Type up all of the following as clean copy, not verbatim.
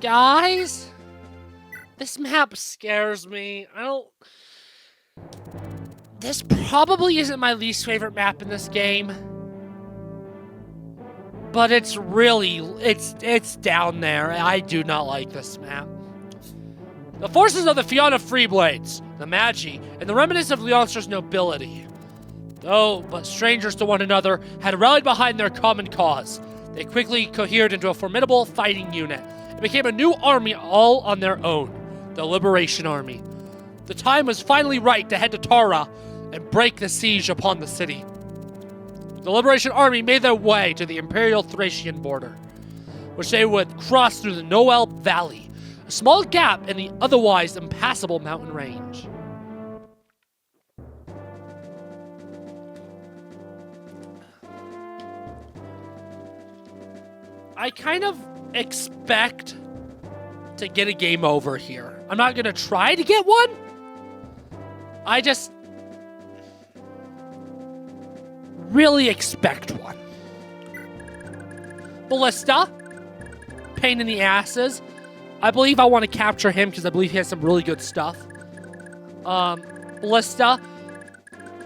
Guys, this map scares me. This probably isn't my least favorite map in this game. But it's really, it's down there. I do not like this map. The forces of the Fianna Freeblades, the Magi, and the remnants of Leonster's nobility, though but strangers to one another, had rallied behind their common cause. They quickly cohered into a formidable fighting unit. It became a new army all on their own, the Liberation Army. The time was finally right to head to Tara and break the siege upon the city. The Liberation Army made their way to the imperial Thracian border, which they would cross through the Noel Valley, a small gap in the otherwise impassable mountain range. I kind of expect to get a game over here. I'm not going to try to get one. I just really expect one. Ballista. Pain in the asses. I believe I want to capture him because I believe he has some really good stuff. Ballista.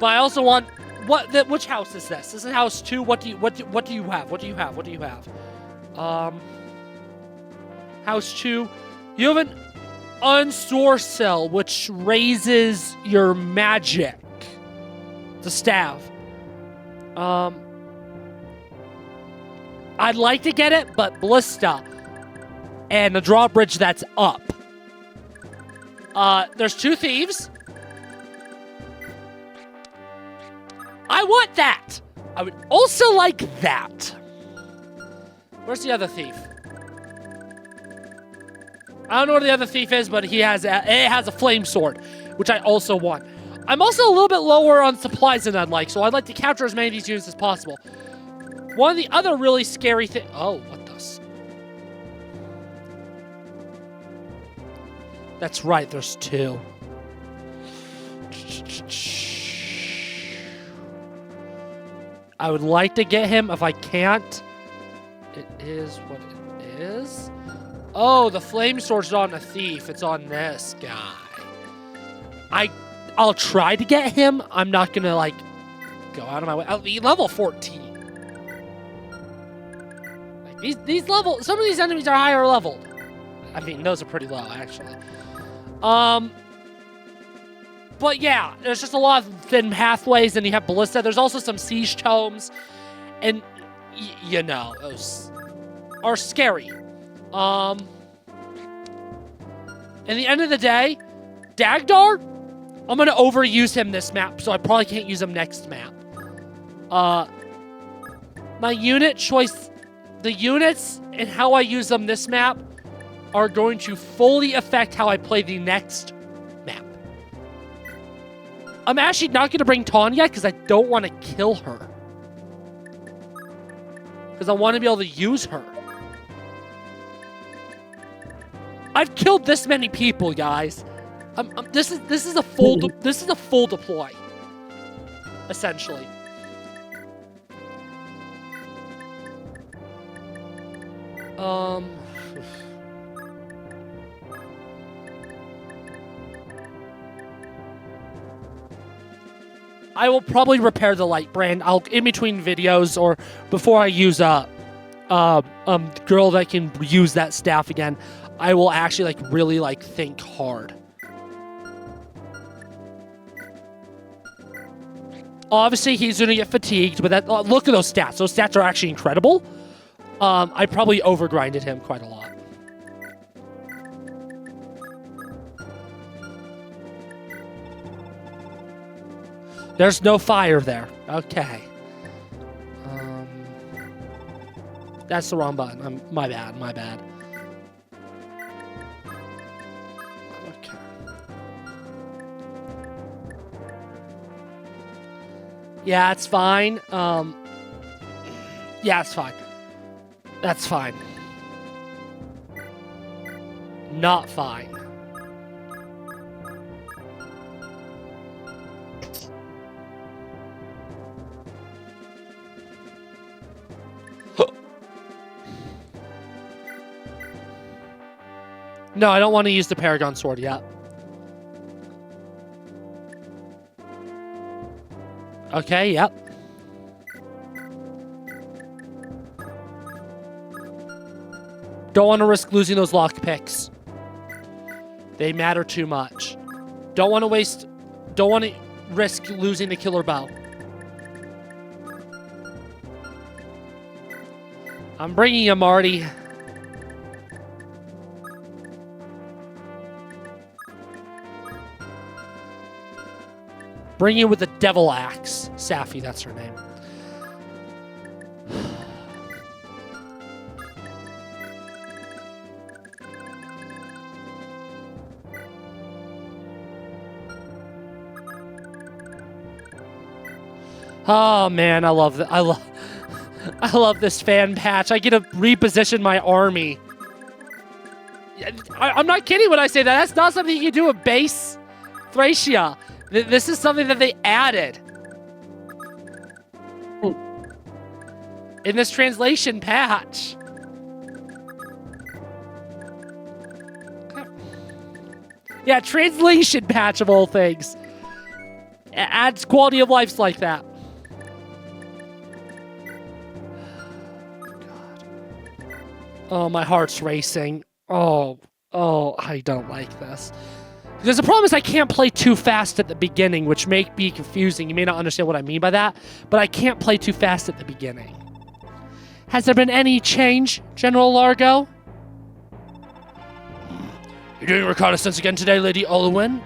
But I also want... which house is this? This is house 2. What do you have? House 2. You have an unstore cell, which raises your magic. The staff. I'd like to get it, but Ballista and the drawbridge that's up. There's 2 thieves. I want that. I would also like that. Where's the other thief? I don't know where the other thief is, but it has a flame sword, which I also want. I'm also a little bit lower on supplies than I'd like, so I'd like to capture as many of these units as possible. One of the other really scary things... Oh, what the... That's right, there's 2. I would like to get him if I can't. It is what it is. Oh, the flame sword's on a thief. It's on this guy. I'll try to get him. I'm not gonna like go out of my way. I'll be level 14. Like these levels, some of these enemies are higher leveled. I mean, those are pretty low actually. But yeah, there's just a lot of thin pathways, and you have Ballista. There's also some siege tomes, and you know, those are scary. In the end of the day, Dagdar, I'm gonna overuse him this map, so I probably can't use him next map. My unit choice, the units and how I use them this map are going to fully affect how I play the next map. I'm actually not gonna bring Tanya because I don't want to kill her. Because I want to be able to use her. I've killed this many people, guys. This is a full deploy, essentially. I will probably repair the light brand. I'll in between videos or before I use girl that can use that staff again. I will actually really think hard. Obviously, he's gonna get fatigued, but look at those stats. Those stats are actually incredible. I probably overgrinded him quite a lot. There's no fire there. Okay. That's the wrong button. My bad. Okay. Yeah, it's fine. Yeah, it's fine. That's fine. Not fine. No, I don't want to use the Paragon Sword yet. Okay, yep. Don't want to risk losing those lockpicks. They matter too much. Don't want to risk losing the killer bow. I'm bringing him, Marty. Bring him with the devil axe. Safi, that's her name. Oh man, I love that. I love this fan patch. I get to reposition my army. I'm not kidding when I say that. That's not something you can do with base Thracia. This is something that they added in this translation patch. Yeah, translation patch of all things. It adds quality of life like that. Oh, my heart's racing. Oh, I don't like this. Because the problem is I can't play too fast at the beginning, which may be confusing. You may not understand what I mean by that, but I can't play too fast at the beginning. Has there been any change, General Largo? You're doing reconnaissance again today, Lady Olwyn?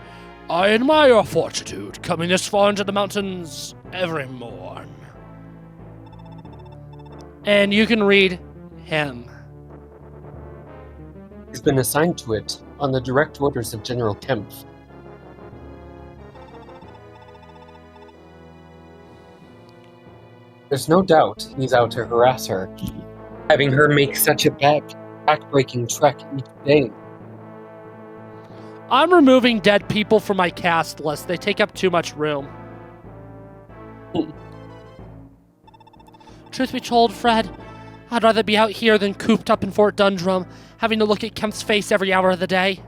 I admire your fortitude, coming this far into the mountains every morn. And you can read him. He's been assigned to it on the direct orders of General Kempf. There's no doubt he's out to harass her, having her make such a back-breaking trek each day. I'm removing dead people from my cast list. They take up too much room. Truth be told, Fred, I'd rather be out here than cooped up in Fort Dundrum, having to look at Kemp's face every hour of the day.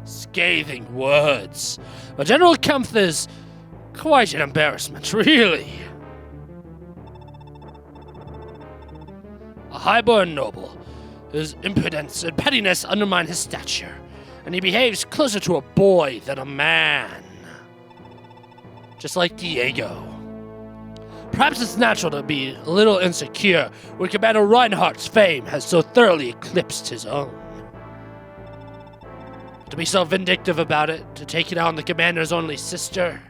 Scathing words. But General Kempf is quite an embarrassment, really. A high-born noble. His impudence and pettiness undermine his stature, and he behaves closer to a boy than a man. Just like Diego. Perhaps it's natural to be a little insecure when Commander Reinhardt's fame has so thoroughly eclipsed his own. To be so vindictive about it, to take it out on the Commander's only sister.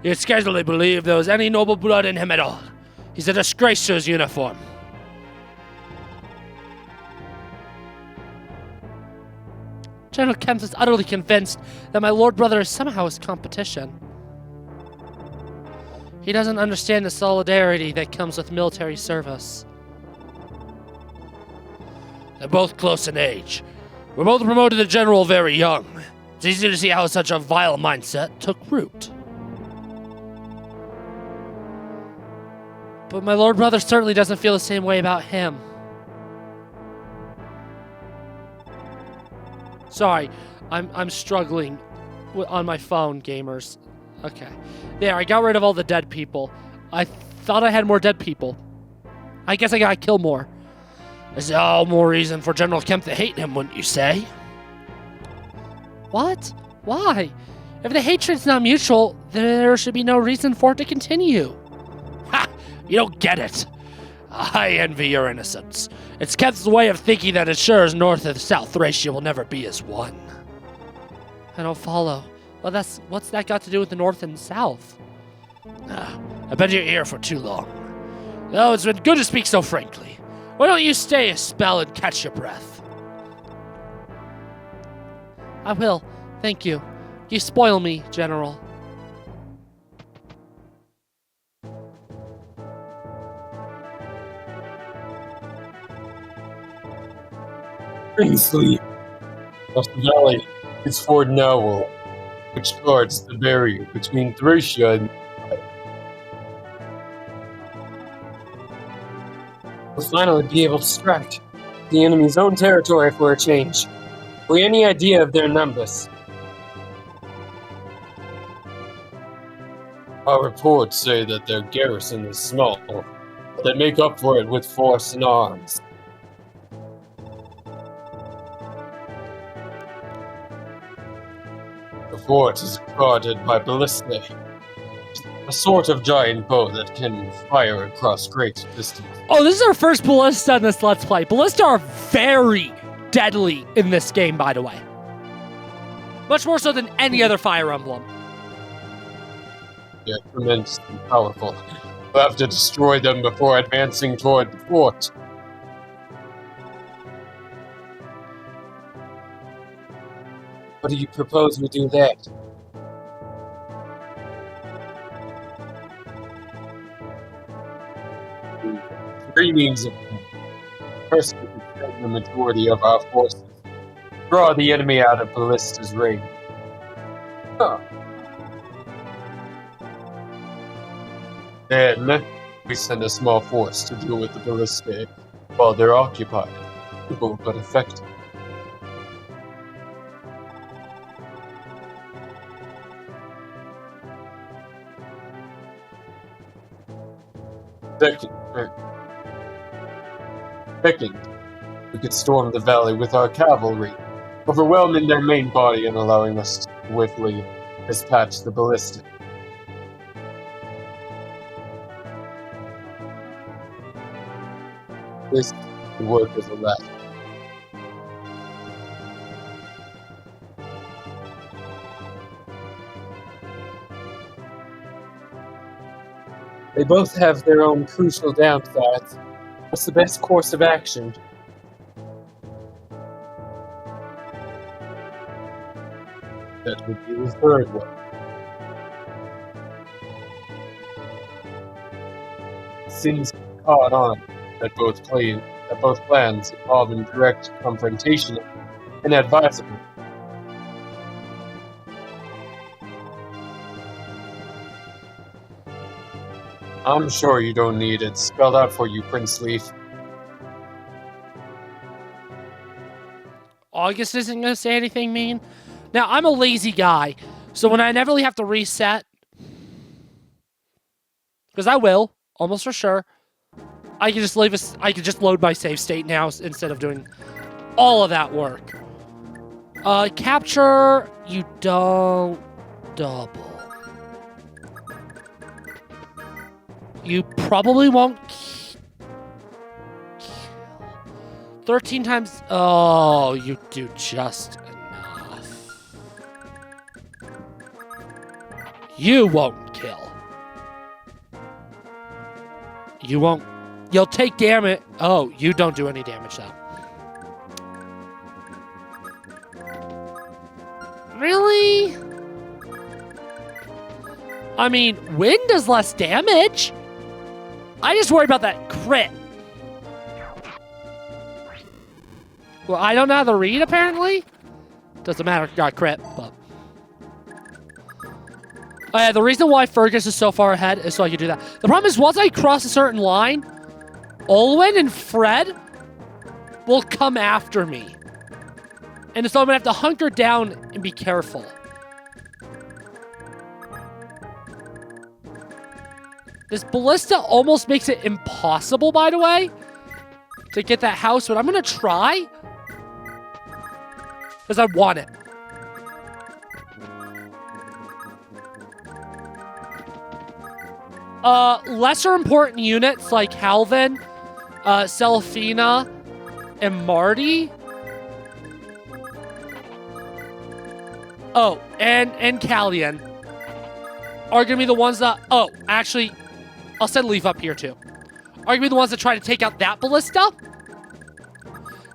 You'd scarcely believe there was any noble blood in him at all. He's a disgrace to his uniform. General Kempf is utterly convinced that my lord brother is somehow his competition. He doesn't understand the solidarity that comes with military service. They're both close in age. We're both promoted to general very young. It's easy to see how such a vile mindset took root. But my lord brother certainly doesn't feel the same way about him. Sorry, I'm struggling on my phone, gamers. Okay. There, I got rid of all the dead people. I thought I had more dead people. I guess I gotta kill more. There's all more reason for General Kempf to hate him, wouldn't you say? What? Why? If the hatred's not mutual, there should be no reason for it to continue. Ha! You don't get it. I envy your innocence. It's Kempf's way of thinking that ensures North and South Thracia will never be as one. I don't follow. Well, what's that got to do with the North and South? I've been here for too long. Though it's been good to speak so frankly. Why don't you stay a spell and catch your breath? I will. Thank you. You spoil me, General. Prince Leif, across the valley, is Fort Nowell, which guards the barrier between Thracia and We'll finally be able to strike the enemy's own territory for a change. Have we any idea of their numbers? Our reports say that their garrison is small, but they make up for it with force and arms. The fort is guarded by ballistae, a sort of giant bow that can fire across great distances. Oh, this is our first ballista in this Let's Play. Ballista are very deadly in this game, by the way. Much more so than any other Fire Emblem. They are tremendously powerful. We'll have to destroy them before advancing toward the fort. What do you propose we do that? Three means of first, we can send the majority of our forces. Draw the enemy out of ballista's range. Huh. Then, we send a small force to deal with the ballistae while they're occupied. Simple but effective. Second, we could storm the valley with our cavalry, overwhelming their main body and allowing us to swiftly dispatch the ballista. This could work as a ladder. They both have their own crucial downsides. What's the best course of action? That would be the third one. Seems caught on that both plans involve in direct confrontation and advisable. I'm sure you don't need it spelled out for you, Prince Leif. August isn't going to say anything mean. Now, I'm a lazy guy, so when I inevitably have to reset, because I will, almost for sure, I can just load my save state now instead of doing all of that work. Capture, you don't double. You probably won't kill. 13 times. Oh, you do just enough. You won't kill. You won't. You'll take damage. Oh, you don't do any damage, though. Really? I mean, wind does less damage. I just worry about that crit. Well, I don't know how to read, apparently. Doesn't matter, got crit, but... Oh yeah, the reason why Fergus is so far ahead is so I can do that. The problem is, once I cross a certain line, Olwen and Fred will come after me. And so I'm going to have to hunker down and be careful. This ballista almost makes it impossible, by the way, to get that house, but I'm going to try. Because I want it. Lesser important units like Halvin, Selfina, and Marty. Oh, and Callian are going to be the ones that... Oh, actually... I'll send Leif up here, too. Are going to be the ones that try to take out that ballista.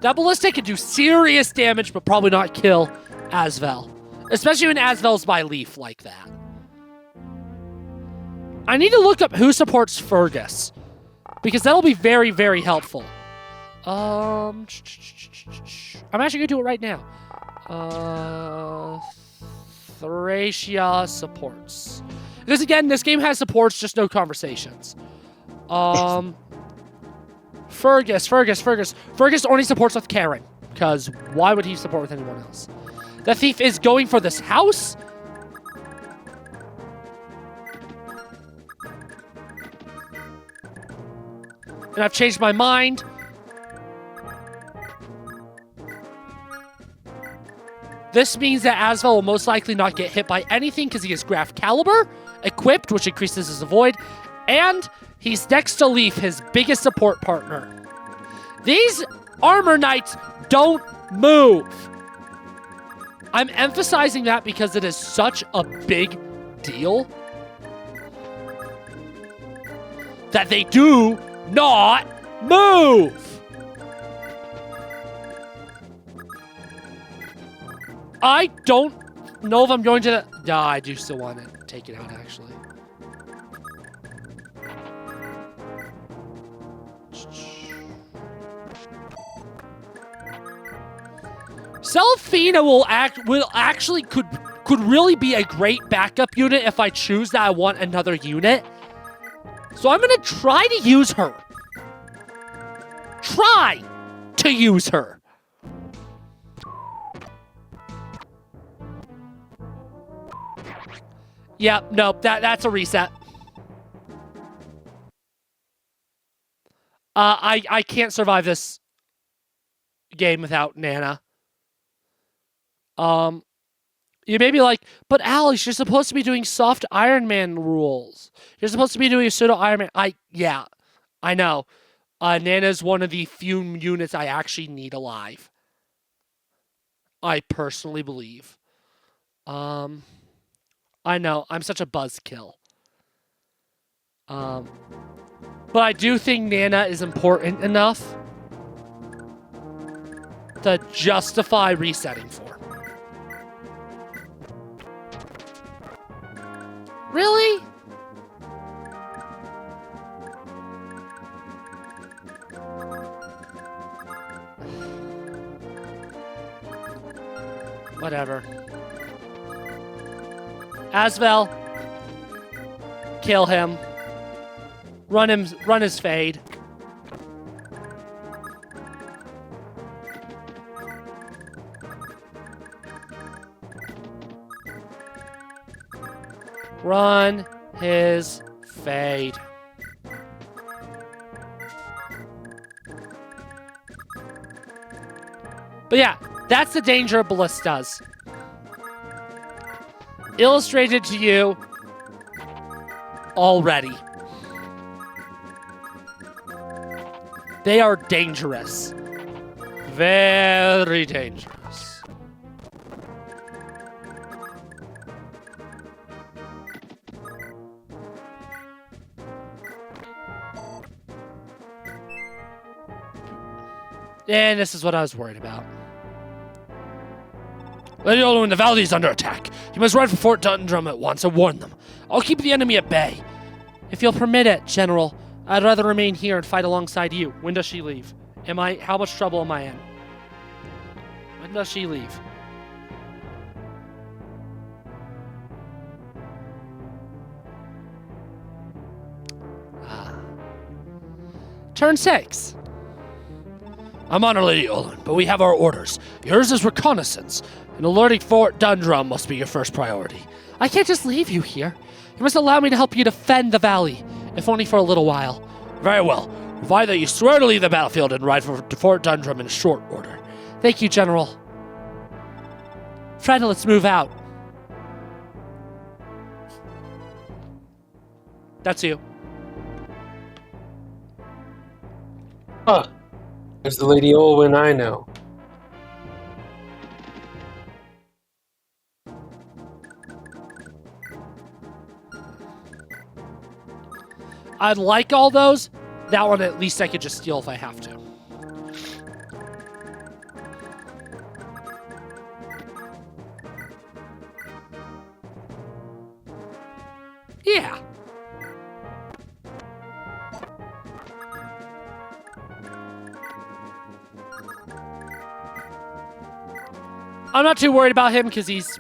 That ballista can do serious damage, but probably not kill Asvel. Especially when Asvel's by Leif like that. I need to look up who supports Fergus. Because that'll be very, very helpful. I'm actually going to do it right now. Thracia supports. Because again, this game has supports, just no conversations. Fergus. Fergus only supports with Karen, because why would he support with anyone else? The thief is going for this house? And I've changed my mind. This means that Asvel will most likely not get hit by anything because he has Graph Caliber equipped, which increases his avoid, and he's next to Leif, his biggest support partner. These armor knights don't move. I'm emphasizing that because it is such a big deal that they do not move. I don't know if I'm going to... No, I do still want to take it out, actually. Selfina could really be a great backup unit if I choose that I want another unit. So I'm going to try to use her. Try to use her. Yeah, nope, that's a reset. I can't survive this game without Nana. You may be like, but Alex, you're supposed to be doing soft Ironman rules. You're supposed to be doing a pseudo Ironman. Yeah, I know. Nana's one of the few units I actually need alive. I personally believe. I know, I'm such a buzzkill. But I do think Nana is important enough to justify resetting for. Really? Whatever. Asvel. Kill him. Run his fade. Run his fade. But yeah, that's the danger of ballistas. Illustrated to you already. They are dangerous. Very dangerous. And this is what I was worried about. Lady Olu, the valley is under attack. You must ride for Fort Dundrum at once and warn them. I'll keep the enemy at bay. If you'll permit it, General, I'd rather remain here and fight alongside you. When does she leave? How much trouble am I in? When does she leave? Turn 6. I'm honored, Lady Olin, but we have our orders. Yours is reconnaissance, and alerting Fort Dundrum must be your first priority. I can't just leave you here. You must allow me to help you defend the valley, if only for a little while. Very well. Provide that you swear to leave the battlefield and ride for Fort Dundrum in short order. Thank you, General. Fred, let's move out. That's you. Huh. There's the Lady Olwyn I know. I'd like all those. That one, at least I could just steal if I have to. Yeah. I'm not too worried about him because he's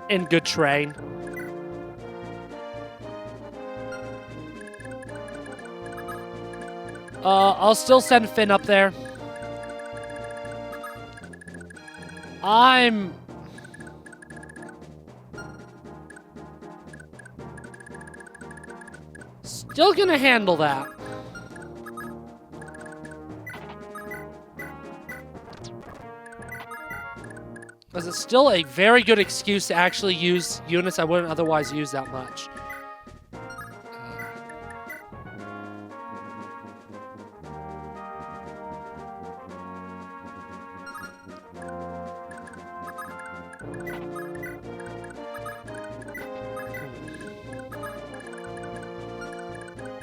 in good train. I'll still send Finn up there. I'm still gonna handle that. Because it's still a very good excuse to actually use units I wouldn't otherwise use that much.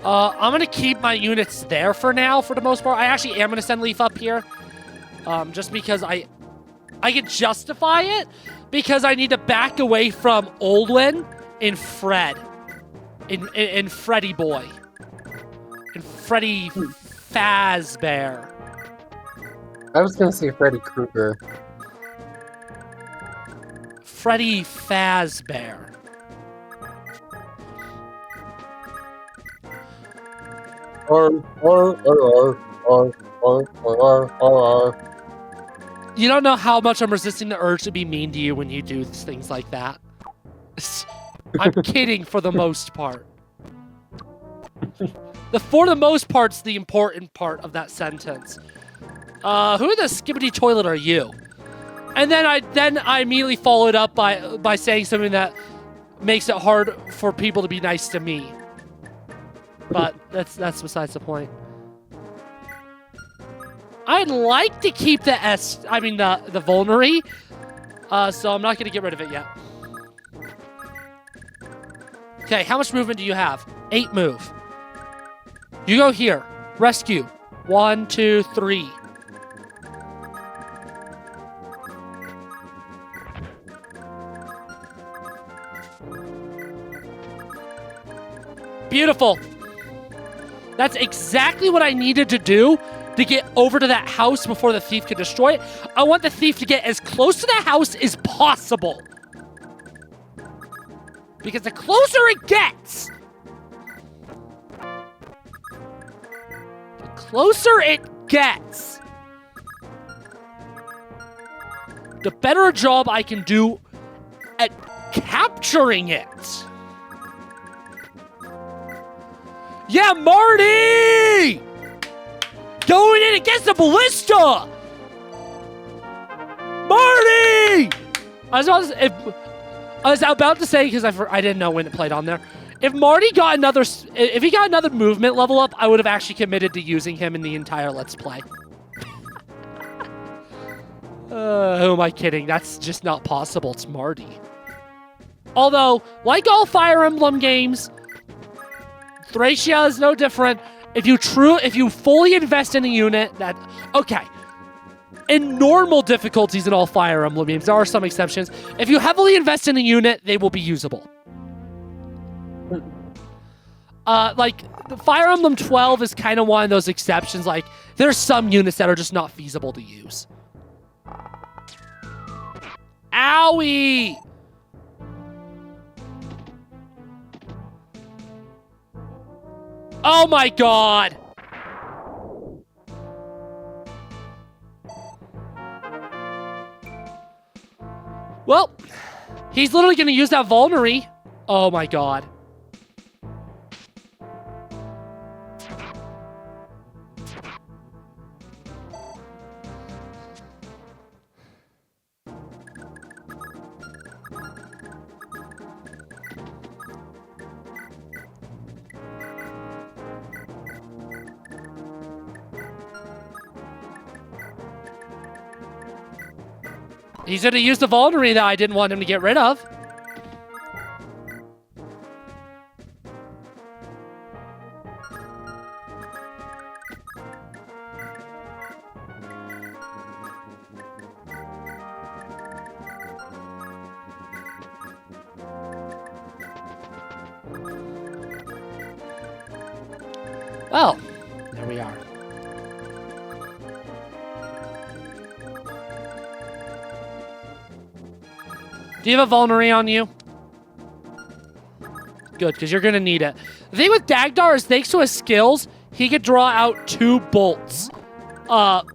I'm going to keep my units there for now, for the most part. I actually am going to send Leif up here. Just because I can justify it. Because I need to back away from Oldwin and Fred. In Freddy Boy. And Freddy Fazbear. I was gonna say Freddy Krueger. Freddy Fazbear. You don't know how much I'm resisting the urge to be mean to you when you do things like that. I'm kidding for the most part. For the most part's the important part of that sentence. Who the skibbity toilet are you? And then I immediately followed up by saying something that makes it hard for people to be nice to me. But that's besides the point. I'd like to keep the the vulnerary, so I'm not going to get rid of it yet. Okay, how much movement do you have? 8 move. You go here. Rescue. 1, 2, 3. Beautiful. That's exactly what I needed to do to get over to that house before the thief could destroy it. I want the thief to get as close to the house as possible. Because the closer it gets, the better a job I can do at capturing it. Yeah, Marty! Going in against the ballista! Marty! I was about to say, because I didn't know when it played on there. If Marty got if he got another movement level up, I would have actually committed to using him in the entire Let's Play. Who am I kidding? That's just not possible. It's Marty. Although, like all Fire Emblem games, Thracia is no different. If you fully invest in a unit okay. In normal difficulties in all Fire Emblem games, there are some exceptions. If you heavily invest in a unit, they will be usable. Like, Fire Emblem 12 is kind of one of those exceptions. Like, there's some units that are just not feasible to use. Owie! Oh my god! Well, he's literally going to use that vulnerary. Oh my god. He's going to use the vulnerary that I didn't want him to get rid of. Well, there we are. Do you have a vulnerary on you? Good, because you're going to need it. The thing with Dagdar is thanks to his skills, he could draw out 2 bolts of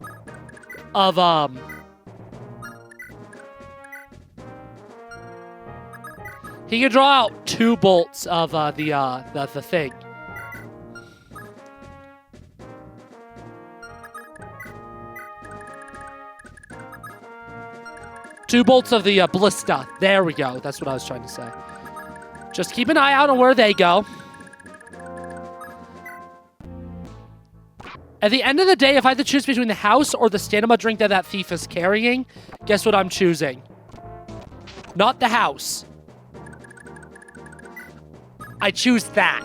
he could draw out 2 bolts of the thing. Two bolts of the ballista. There we go. That's what I was trying to say. Just keep an eye out on where they go. At the end of the day, if I had to choose between the house or the stamina drink that thief is carrying, guess what I'm choosing? Not the house. I choose that.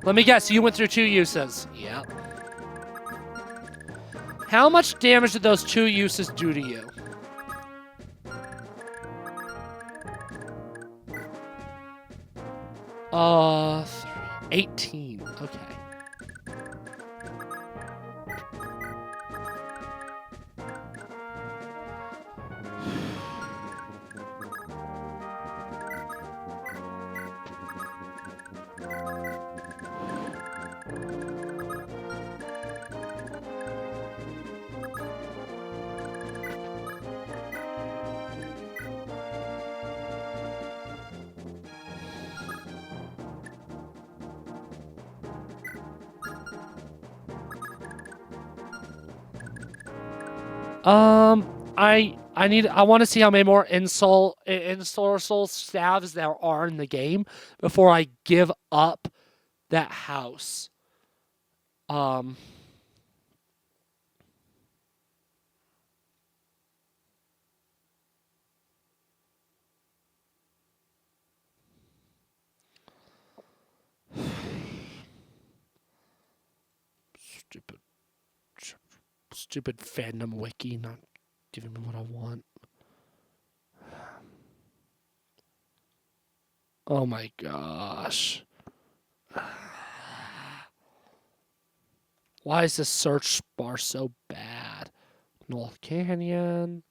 Let me guess, you went through 2 uses. Yep. How much damage did those 2 uses do to you? Uh, 18. Okay. I want to see how many more Ensorcel staves there are in the game before I give up that house. Stupid fandom wiki not giving me what I want. Oh my gosh. Why is this search bar so bad? North Canyon.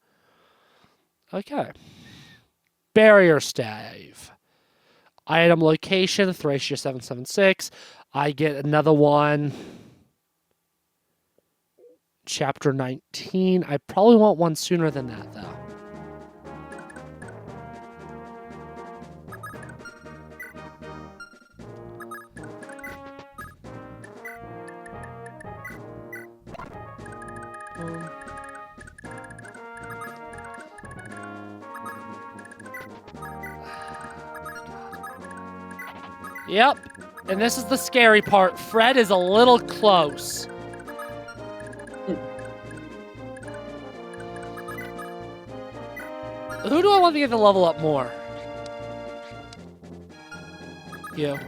Okay. Barrier stave. Item location, Thracia 776. I get another one. Chapter 19. I probably want one sooner than that, though. Yep. And this is the scary part. Fred is a little close. Who do I want to get to level up more? You.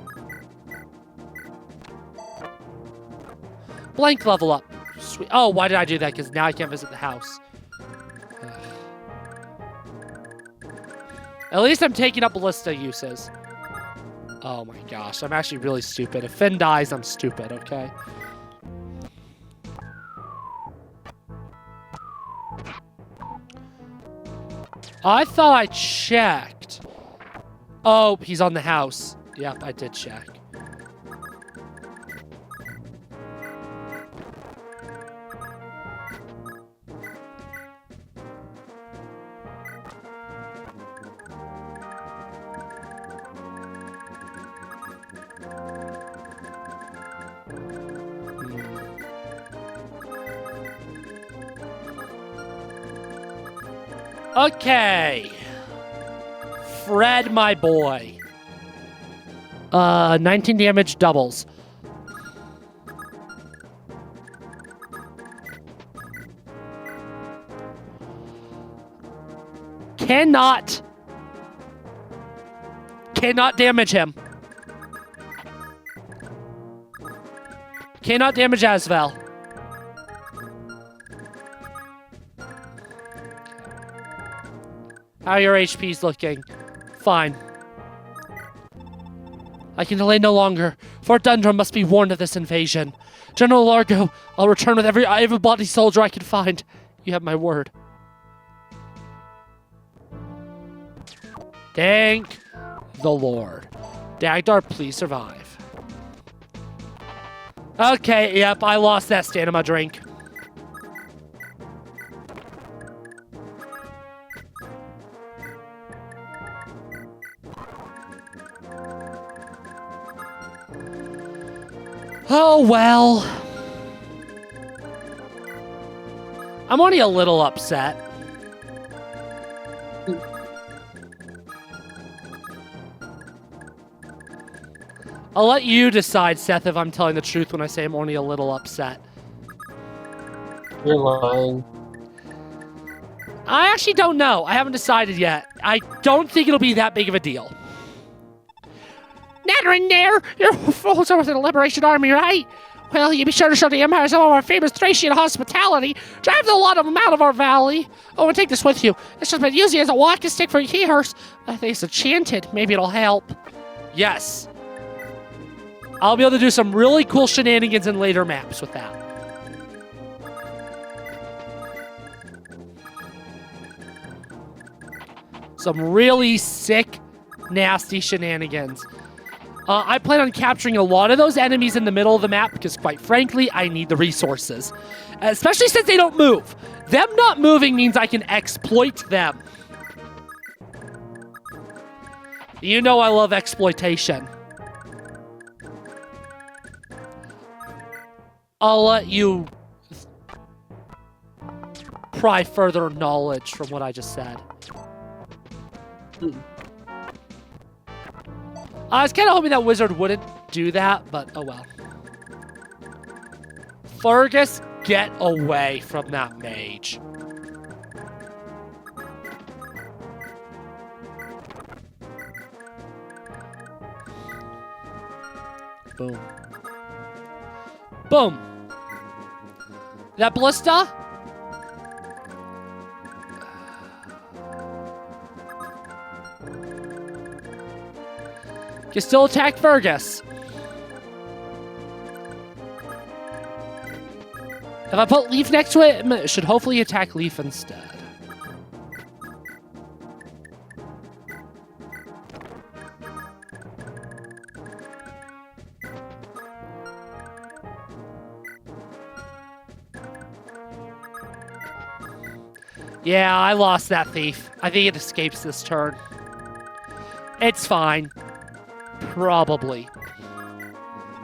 Blank level up. Sweet. Oh, why did I do that? Because now I can't visit the house. At least I'm taking up ballista uses. Oh my gosh, I'm actually really stupid. If Finn dies, I'm stupid, okay? I thought I checked. Oh, he's on the house. Yep, I did check. Okay. Fred, my boy. 19 damage doubles. Cannot damage him. Cannot damage Asvel. How are your HPs looking? Fine. I can delay no longer. Fort Dundrum must be warned of this invasion. General Largo, I'll return with every able-bodied soldier I can find. You have my word. Thank the Lord. Dagdar, please survive. Okay, yep, I lost that stamina drink. Oh, well. I'm only a little upset. I'll let you decide, Seth, if I'm telling the truth when I say I'm only a little upset. You're lying. I actually don't know. I haven't decided yet. I don't think it'll be that big of a deal. Nattering there! You're also with the Liberation Army, right? Well, you be sure to show the Empire some of our famous Thracian hospitality. Drive a lot of them out of our valley. Oh, and take this with you. It's just been used as a walking stick for years. I think it's enchanted. Maybe it'll help. Yes. I'll be able to do some really cool shenanigans in later maps with that. Some really sick, nasty shenanigans. I plan on capturing a lot of those enemies in the middle of the map because, quite frankly, I need the resources. Especially since they don't move. Them not moving means I can exploit them. You know I love exploitation. I'll let you pry further knowledge from what I just said. I was kind of hoping that wizard wouldn't do that, but oh well. Fergus, get away from that mage. Boom. Boom. That ballista? You still attack Fergus. If I put Leif next to it, it should hopefully attack Leif instead. Yeah, I lost that thief. I think it escapes this turn. It's fine. Probably.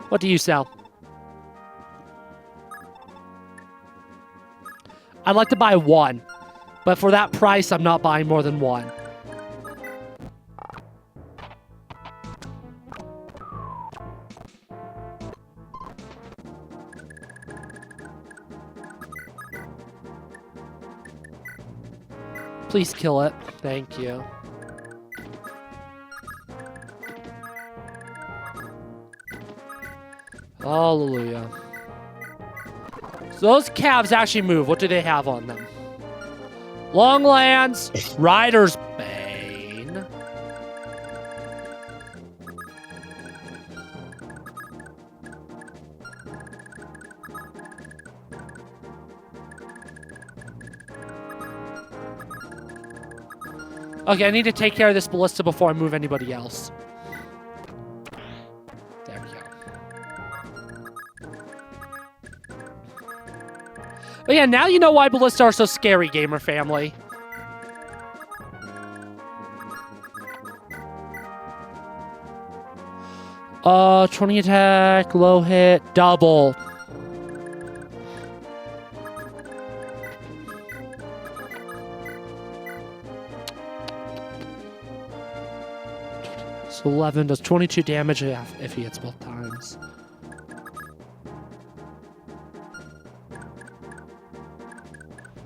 What do you sell? I'd like to buy one, but for that price, I'm not buying more than one. Please kill it. Thank you. Hallelujah. So those calves actually move. What do they have on them? Longlands, Rider's Bane. Okay, I need to take care of this ballista before I move anybody else. There we go. But yeah, now you know why ballista are so scary, gamer family. Uh, 20 attack, low hit, double. So 11 does 22 damage if he hits both times.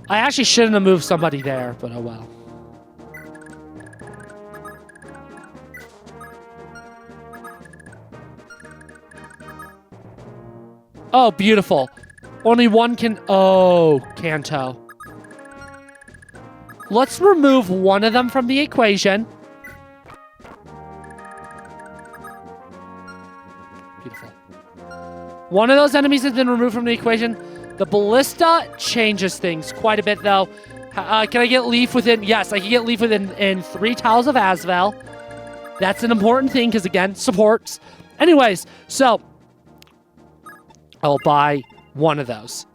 I actually shouldn't have moved somebody there, but oh well. Oh, beautiful. Only one can... Oh, Kanto. Let's remove one of them from the equation. Beautiful. One of those enemies has been removed from the equation. The ballista changes things quite a bit, though. Can I get Leif within... Yes, I can get Leif within 3 tiles of Asvel. That's an important thing, because, again, supports. Anyways, so... I'll buy one of those.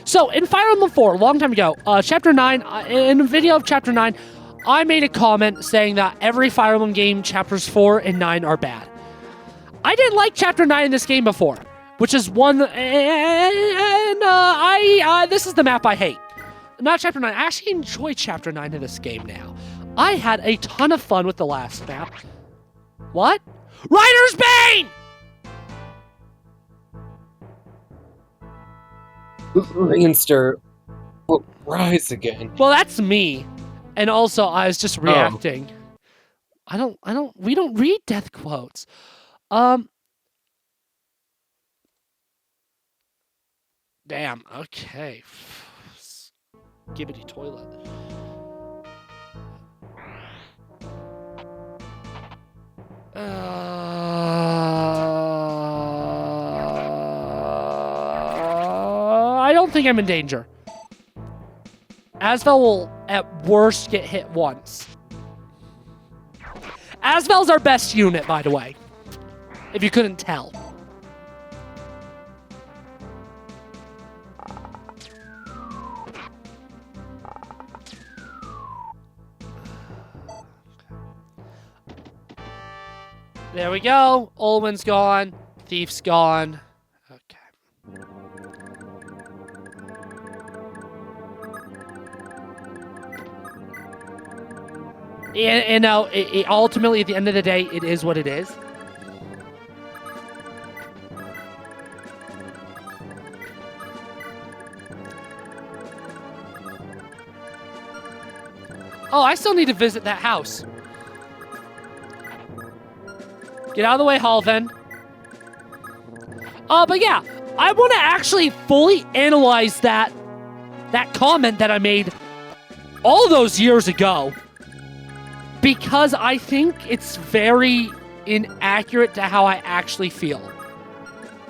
So in Fire Emblem 4, a long time ago, Chapter 9, in a video of Chapter 9, I made a comment saying that every Fire Emblem game, Chapters 4 and 9 are bad. I didn't like Chapter 9 in this game before, which is one, and this is the map I hate. Not Chapter 9. I actually enjoy Chapter 9 in this game now. I had a ton of fun with the last map. What? Rider's Bane! Leonster will rise again. Well, that's me. And also, I was just reacting. We don't read death quotes. Damn, okay. Skibbity toilet. I don't think I'm in danger. Asvel will, at worst, get hit once. Asvel's our best unit, by the way. If you couldn't tell. There we go. Olwen's gone. Thief's gone. Okay. And now, ultimately, at the end of the day, it is what it is. Oh, I still need to visit that house. Get out of the way, Halven. But yeah, I want to actually fully analyze that comment that I made all those years ago, because I think it's very inaccurate to how I actually feel,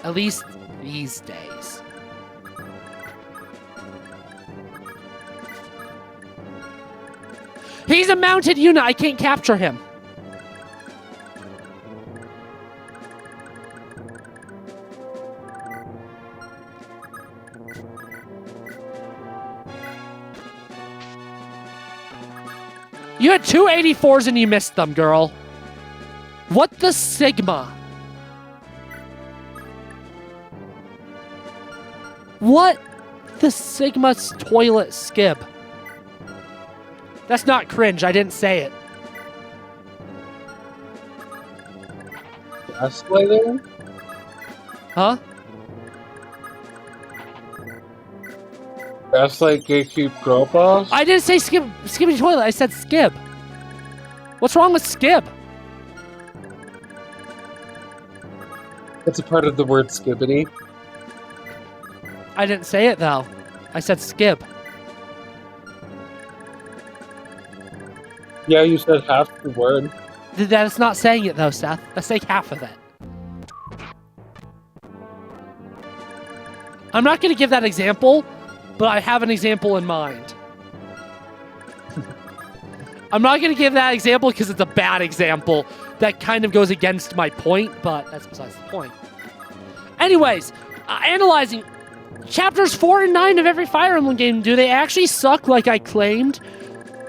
at least these days. He's a mounted unit. I can't capture him. You had two 84s and you missed them, girl. What the Sigma? What the Sigma's toilet skib? That's not cringe. I didn't say it. Gaslighting? Huh? Gaslight Gatekeep Girl Boss? I didn't say skibbity toilet. I said skib. What's wrong with skib? It's a part of the word skibbity. I didn't say it, though. I said skib. Yeah, you said half the word. That's not saying it, though, Seth. That's like half of it. I'm not going to give that example, but I have an example in mind. I'm not going to give that example because it's a bad example that kind of goes against my point, but that's besides the point. Anyways, analyzing chapters 4 and 9 of every Fire Emblem game, do they actually suck like I claimed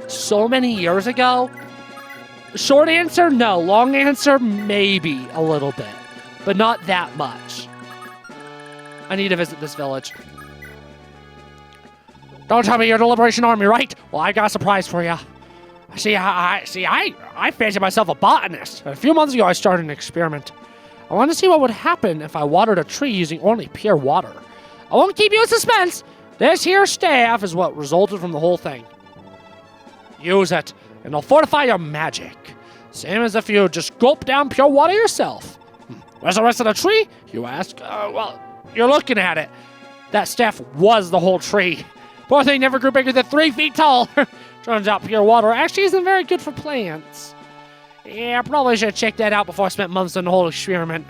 so many years ago? Short answer, no. Long answer, maybe a little bit, but not that much. I need to visit this village. Don't tell me you're the Liberation Army, right? Well, I got a surprise for you. I fancy myself a botanist. A few months ago, I started an experiment. I wanted to see what would happen if I watered a tree using only pure water. I won't keep you in suspense. This here staff is what resulted from the whole thing. Use it, and it'll fortify your magic. Same as if you just gulp down pure water yourself. Where's the rest of the tree, you ask? Well, you're looking at it. That staff was the whole tree. Poor thing never grew bigger than 3 feet tall. Turns out pure water actually isn't very good for plants. Yeah, I probably should have checked that out before I spent months on the whole experiment.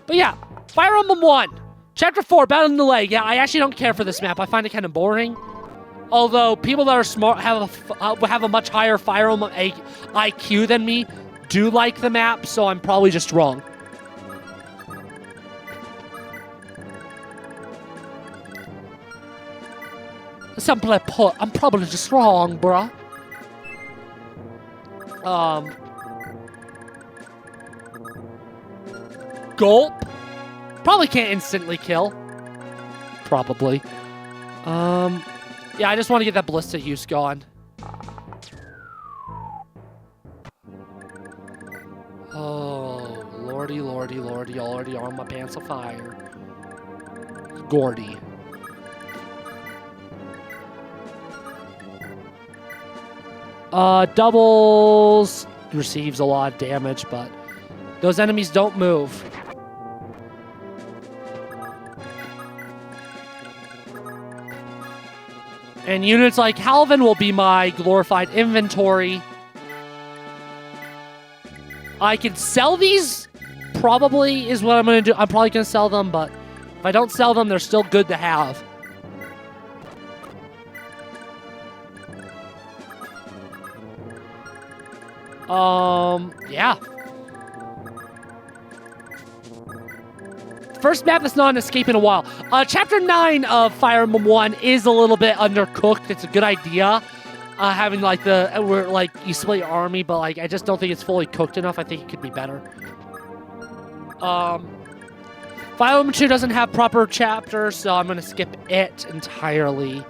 But yeah, Fire Emblem 1. Chapter 4, Battle in the Lake. Yeah, I actually don't care for this map. I find it kind of boring. Although people that are smart have a much higher Fire Emblem IQ than me do like the map, so I'm probably just wrong. Simply put, I'm probably just wrong, bruh. Gulp. Probably can't instantly kill. Probably. Yeah, I just want to get that ballista use going. Oh, lordy, lordy, lordy, already on my pants of fire. Gordy. Doubles receives a lot of damage, but those enemies don't move. And units like Halvin will be my glorified inventory. I can sell these, probably is what I'm going to do. I'm probably going to sell them, but if I don't sell them, they're still good to have. Yeah. First map that's not an escape in a while. Chapter 9 of Fire Emblem 1 is a little bit undercooked. It's a good idea. Having like where like you split your army, but like I just don't think it's fully cooked enough. I think it could be better. Fire Emblem 2 doesn't have proper chapters, so I'm gonna skip it entirely.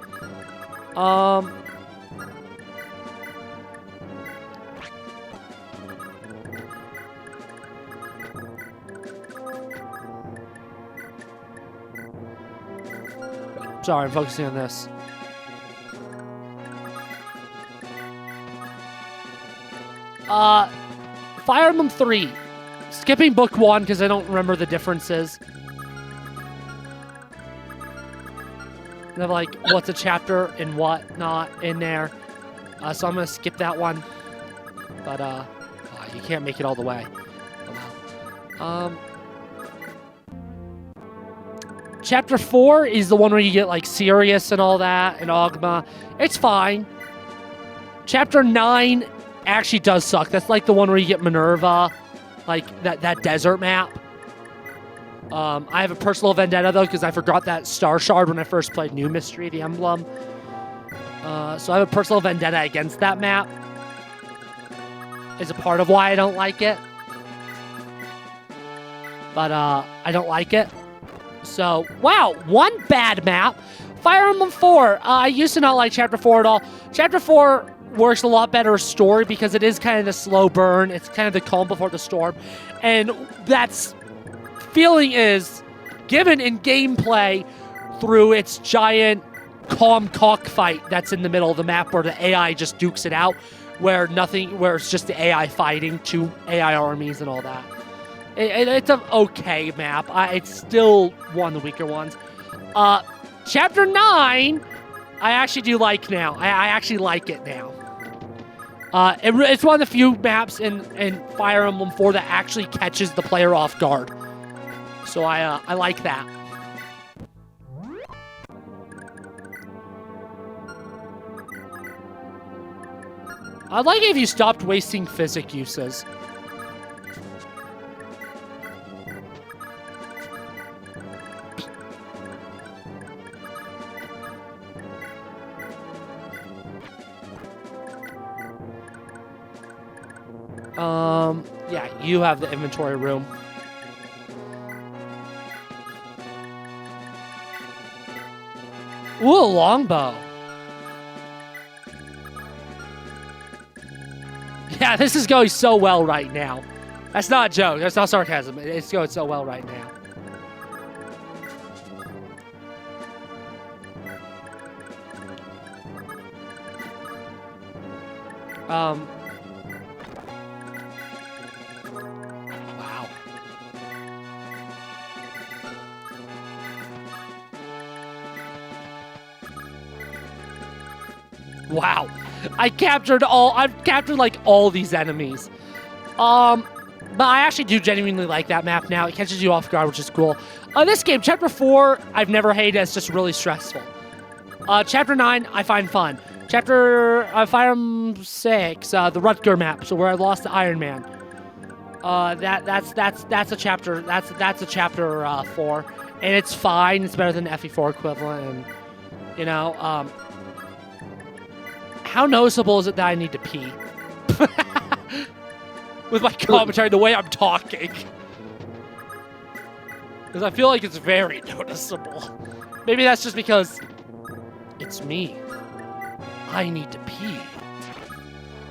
Sorry, I'm focusing on this. Fire Emblem 3. Skipping book 1 because I don't remember the differences. They have like what's a chapter and what not in there. So I'm gonna skip that one. But you can't make it all the way. Oh, well. Chapter 4 is the one where you get like Sirius and all that, and Ogma. It's fine. Chapter 9 actually does suck. That's like the one where you get Minerva, like that desert map. I have a personal vendetta though, because I forgot that Star Shard when I first played New Mystery, the Emblem. So I have a personal vendetta against that map. Is a part of why I don't like it. But I don't like it. So, wow, one bad map. Fire Emblem 4. I used to not like Chapter 4 at all. Chapter 4 works a lot better story because it is kind of the slow burn. It's kind of the calm before the storm. And that's feeling is given in gameplay through its giant calm cockfight that's in the middle of the map where the AI just dukes it out, where it's just the AI fighting two AI armies and all that. It's an okay map. It's still one of the weaker ones. Chapter 9, I actually do like now. I actually like it now. It's one of the few maps in Fire Emblem 4 that actually catches the player off guard. So I like that. I'd like it if you stopped wasting physic uses. Yeah, you have the inventory room. Ooh, a longbow. Yeah, this is going so well right now. That's not a joke. That's not sarcasm. It's going so well right now. Wow. Wow. I've captured like all these enemies. But I actually do genuinely like that map now. It catches you off guard, which is cool. This game, Chapter 4, I've never hated. It's just really stressful. Chapter 9, I find fun. Chapter Fire Emblem 6, the Rutger map, so where I lost the Iron Man. That's a chapter. That's a chapter 4, and it's fine. It's better than the FE4 equivalent, and you know, how noticeable is it that I need to pee? With my commentary, the way I'm talking, because I feel like it's very noticeable. Maybe that's just because it's me. I need to pee.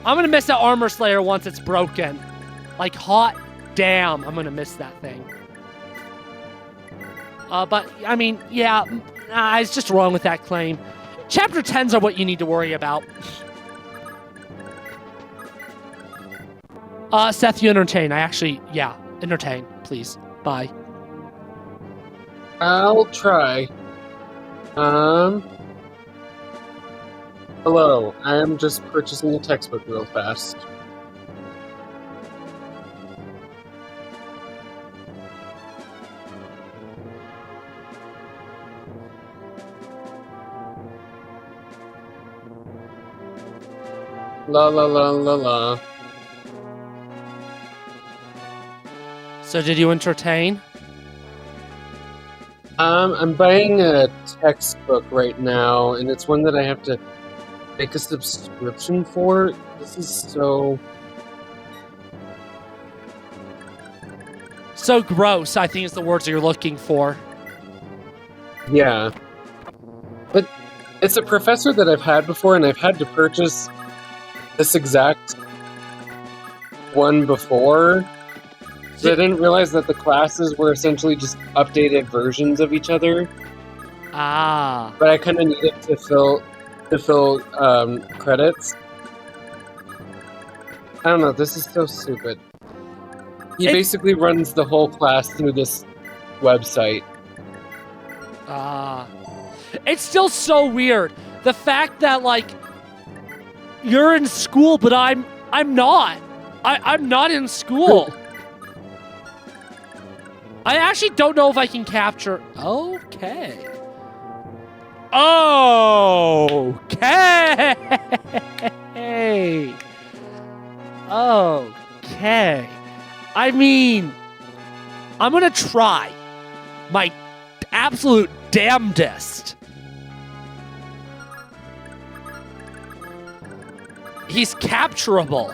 I'm gonna miss that armor slayer once it's broken. Like, hot damn, I'm gonna miss that thing. But, I mean, yeah, I was just wrong with that claim. Chapter 10s are what you need to worry about. Seth, you entertain. Yeah, entertain, please. Bye. I'll try. Hello, I am just purchasing a textbook real fast. La la la la la. So did you entertain? I'm buying a textbook right now, and it's one that I have to make a subscription for. This is so gross, I think is the words you're looking for. Yeah. But it's a professor that I've had before, and I've had to purchase this exact one before. So I didn't realize that the classes were essentially just updated versions of each other. Ah. But I kind of needed to fill credits. I don't know, this is so stupid. He basically runs the whole class through this website. It's still so weird. The fact that, like, you're in school, but I'm not. I'm not in school. I actually don't know if I can capture... Okay. Okay. I mean, I'm gonna try my absolute damnedest. He's capturable.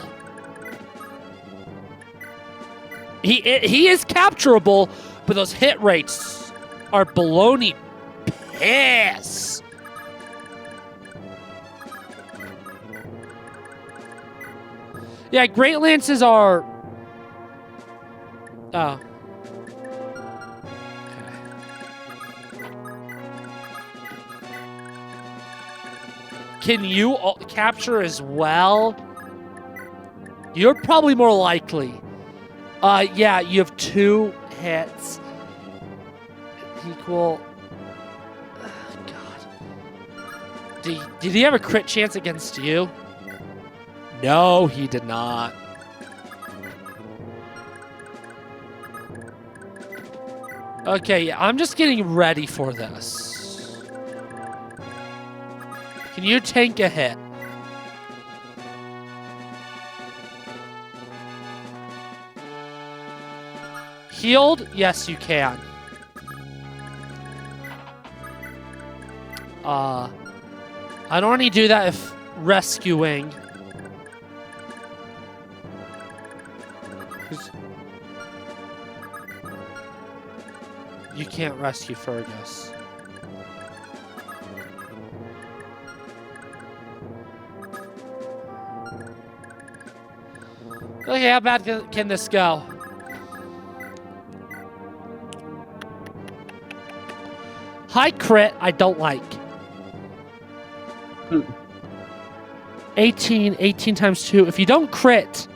He is capturable, but those hit rates are baloney piss. Yeah, Great Lances are... Oh. Okay. Can you capture as well? You're probably more likely. Yeah, you have 2 hits. Equal... Oh, God. Did he have a crit chance against you? No, he did not. Okay, yeah, I'm just getting ready for this. Can you tank a hit? Healed? Yes, you can. I'd only do that if rescuing. You can't rescue Fergus. Okay, how bad can this go? High crit, I don't like. 18 times 2. If you don't crit,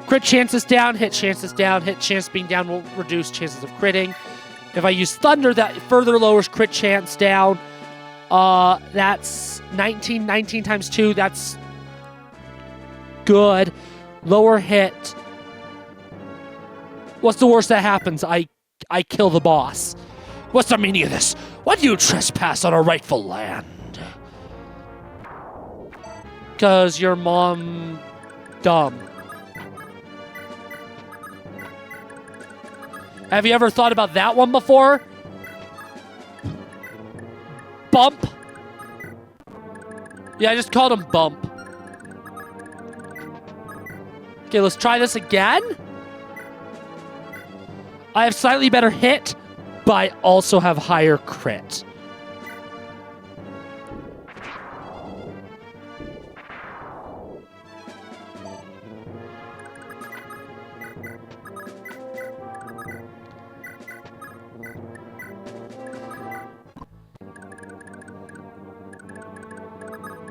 crit chances down, hit chances down, hit chance being down will reduce chances of critting. If I use Thunder, that further lowers crit chance down. That's 19 times 2, that's good. Lower hit. What's the worst that happens? I kill the boss. What's the meaning of this? Why do you trespass on our rightful land? Because your mom... dumb. Have you ever thought about that one before? Bump? Yeah, I just called him Bump. Okay, let's try this again. I have slightly better hit, but I also have higher crit.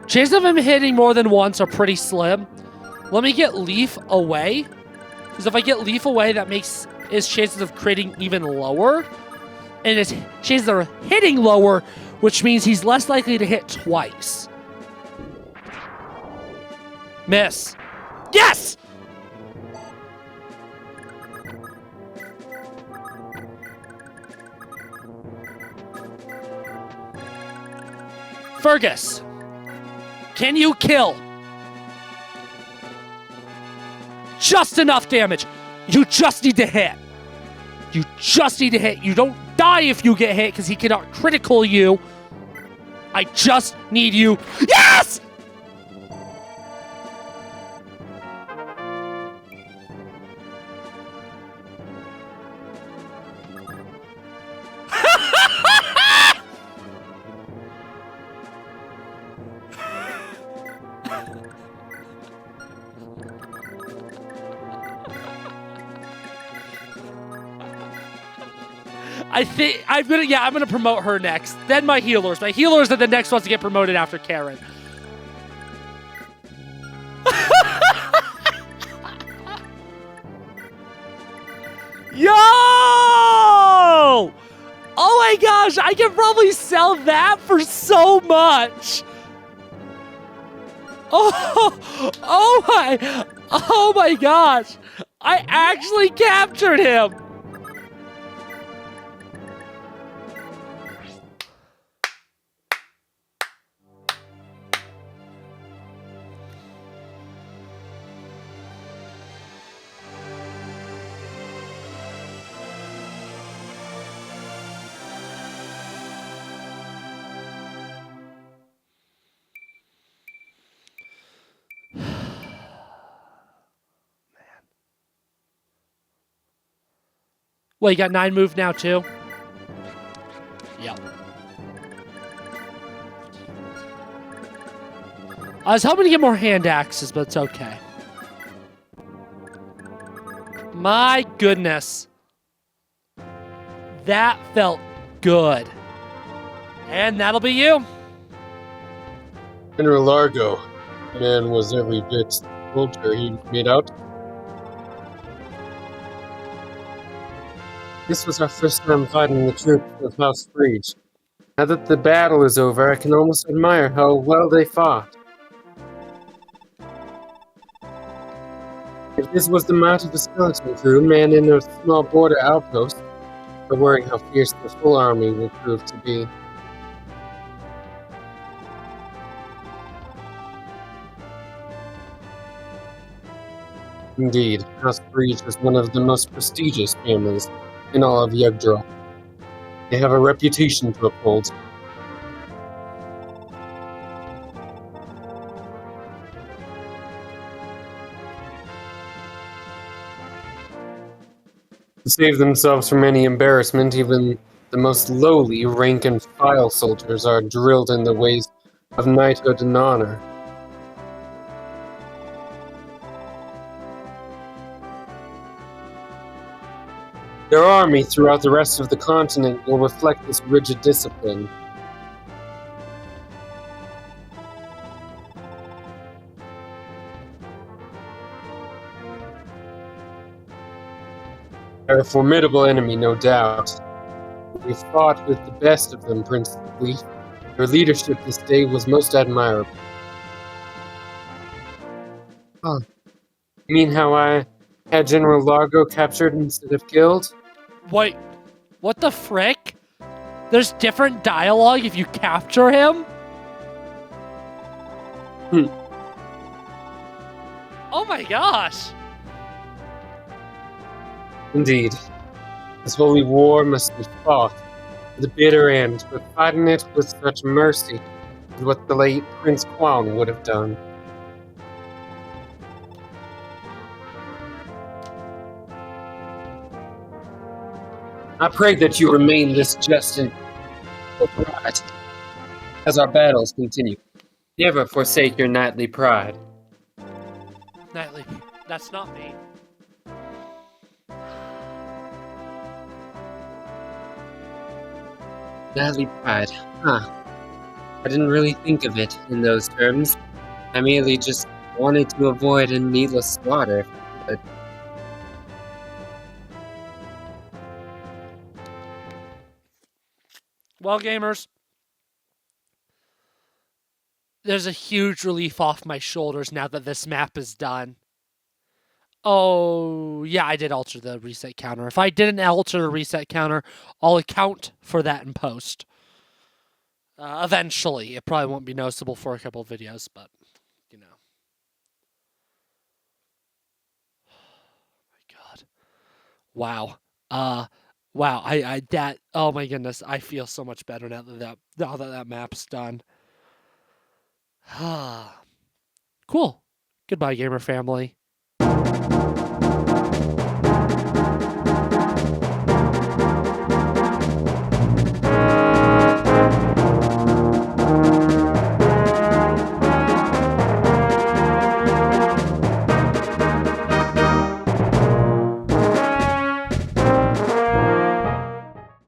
Chances of him hitting more than once are pretty slim. Let me get Leif away. Because if I get Leif away, that makes his chances of critting even lower. And his chances of hitting lower, which means he's less likely to hit twice. Miss. Yes! Fergus. Can you kill? Just enough damage. You just need to hit. You just need to hit. You don't die if you get hit because he cannot critical you. I just need you. Yes! I'm gonna promote her next. Then my healers. My healers are the next ones to get promoted after Karen. Yo! Oh my gosh, I can probably sell that for so much. Oh my gosh. I actually captured him. Well, you got 9 move now, too? Yep. I was hoping to get more hand axes, but it's okay. My goodness. That felt good. And that'll be you. General Largo. Man was every bit soldier he made out. This was our first time fighting the troops of House Breach. Now that the battle is over, I can almost admire how well they fought. If this was the mount of a skeleton crew manned in a small border outpost, I worry how fierce the full army will prove to be. Indeed, House Breach is one of the most prestigious families in all of Jugdral. They have a reputation to uphold. To save themselves from any embarrassment, even the most lowly rank-and-file soldiers are drilled in the ways of knighthood and honor. Their army throughout the rest of the continent will reflect this rigid discipline. They're a formidable enemy, no doubt. We fought with the best of them, Prince Leif. Your leadership this day was most admirable. Oh, you mean how I Had General Largo captured instead of killed? Wait, what the frick? There's different dialogue if you capture him? Oh my gosh! Indeed. This holy war must be fought to the bitter end, but fighting it with such mercy is what the late Prince Kwang would have done. I pray that you remain this just and upright as our battles continue. Never forsake your knightly pride. Nightly, that's not me. Knightly pride, huh? I didn't really think of it in those terms. I merely just wanted to avoid a needless slaughter. But Well, gamers, there's a huge relief off my shoulders now that this map is done. Oh, yeah, I did alter the reset counter. If I didn't alter the reset counter, I'll account for that in post. Eventually. It probably won't be noticeable for a couple of videos, but, you know. Oh my god. Wow. Wow, oh my goodness, I feel so much better now that map's done. Cool. Goodbye, gamer family.